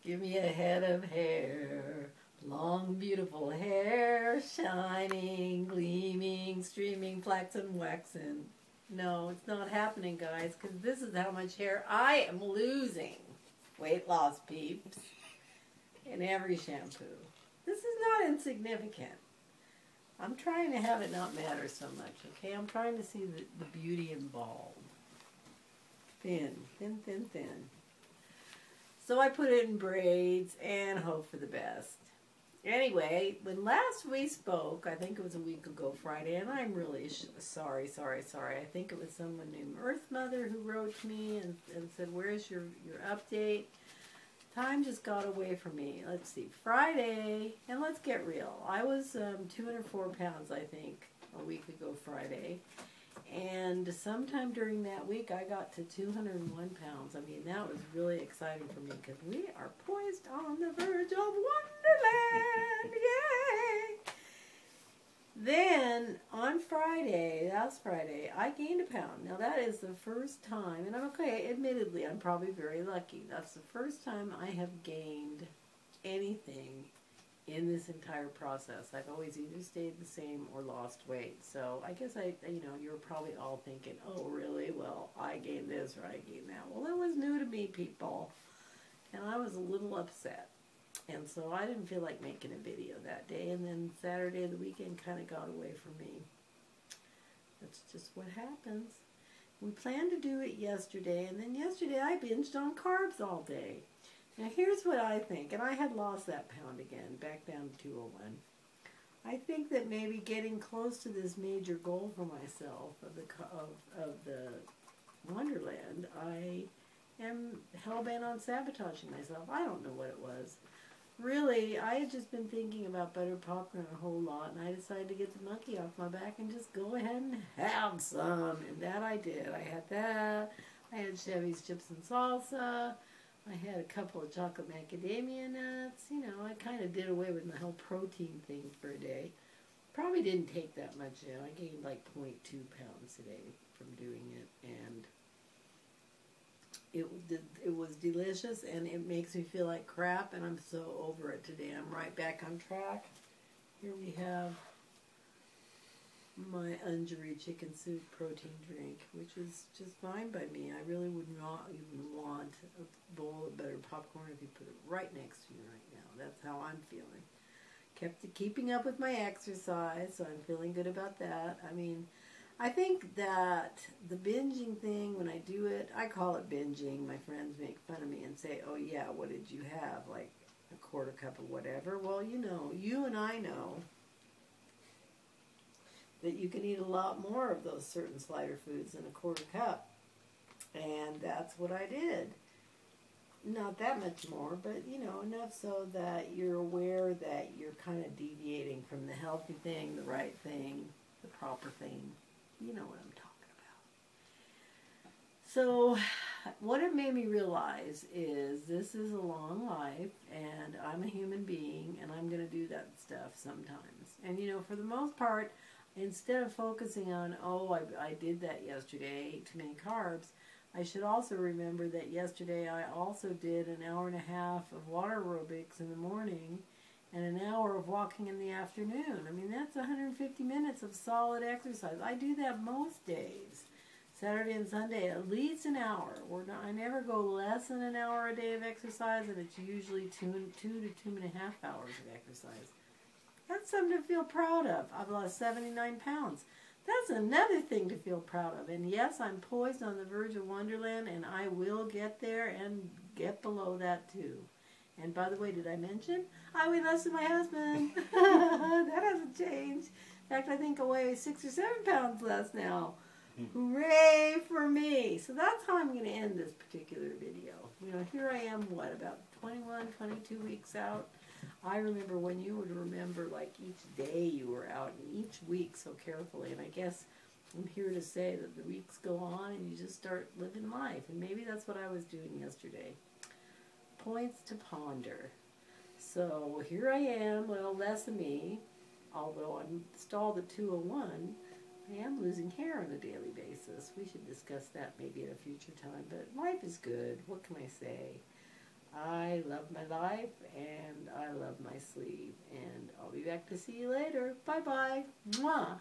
Give me a head of hair, long beautiful hair, shining, gleaming, streaming, flaxen, waxen. No, it's not happening, guys, because this is how much hair I am losing. Weight loss, peeps, in every shampoo. This is not insignificant. I'm trying to have it not matter so much, okay? I'm trying to see the beauty in bald. Thin, thin, thin, thin. So I put it in braids and hope for the best. Anyway, when last we spoke, I think it was a week ago Friday, and I'm really sorry. I think it was someone named Earth Mother who wrote to me and said, where's your update? Time just got away from me. Let's see, Friday, and let's get real. I was 204 pounds, I think, a week ago Friday. And sometime during that week, I got to 201 pounds. I mean, that was really exciting for me because we are poised on the verge of Wonderland. Yay! Then, on Friday, last Friday, I gained a pound. Now, that is the first time, and I'm okay, admittedly, I'm probably very lucky. That's the first time I have gained anything in this entire process. I've always either stayed the same or lost weight. So I guess you're probably all thinking, oh, really? Well, I gained this or I gained that. Well, it was new to me, people. And I was a little upset. And so I didn't feel like making a video that day. And then Saturday, the weekend kind of got away from me. That's just what happens. We planned to do it yesterday. And then yesterday I binged on carbs all day. Now here's what I think, and I had lost that pound again, back down to 201. I think that maybe getting close to this major goal for myself of the Wonderland, I am hell-bent on sabotaging myself. I don't know what it was. Really, I had just been thinking about butter popcorn a whole lot, and I decided to get the monkey off my back and just go ahead and have some, and that I did. I had that. I had Chevy's chips and salsa. I had a couple of chocolate macadamia nuts. You know, I kind of did away with my whole protein thing for a day. Probably didn't take that much, you know. I gained like 0.2 pounds today from doing it. And it was delicious, and it makes me feel like crap, and I'm so over it today. I'm right back on track. Here we have my Unjuri chicken soup protein drink, which is just fine by me. I really would not even want a bowl of butter popcorn if you put it right next to me right now. That's how I'm feeling. Keeping up with my exercise, so I'm feeling good about that. I mean, I think that the binging thing, when I do it, I call it binging. My friends make fun of me and say, oh yeah, what did you have? Like a quarter cup of whatever. Well, you know, you and I know that you can eat a lot more of those certain slider foods than a quarter cup. And that's what I did. Not that much more, but, you know, enough so that you're aware that you're kind of deviating from the healthy thing, the right thing, the proper thing. You know what I'm talking about. So, what it made me realize is this is a long life, and I'm a human being, and I'm going to do that stuff sometimes. And, you know, for the most part, instead of focusing on, oh, I did that yesterday, ate too many carbs, I should also remember that yesterday I also did an hour and a half of water aerobics in the morning and an hour of walking in the afternoon. I mean, that's 150 minutes of solid exercise. I do that most days, Saturday and Sunday, at least an hour. I never go less than an hour a day of exercise, and it's usually 2 to 2.5 hours of exercise. That's something to feel proud of. I've lost 79 pounds. That's another thing to feel proud of. And yes, I'm poised on the verge of Wonderland, and I will get there and get below that too. And by the way, did I mention I weigh less than my husband? That hasn't changed. In fact, I think I weigh 6 or 7 pounds less now. Hooray for me. So that's how I'm going to end this particular video. You know, here I am, what, about 21, 22 weeks out? I remember when you would remember, like, each day you were out and each week so carefully. And I guess I'm here to say that the weeks go on and you just start living life. And maybe that's what I was doing yesterday. Points to ponder. So here I am, well, less than me. Although I'm stalled at 201, I am losing hair on a daily basis. We should discuss that maybe at a future time. But life is good. What can I say? I love my life, and I love my sleeve. And I'll be back to see you later. Bye-bye. Mwah.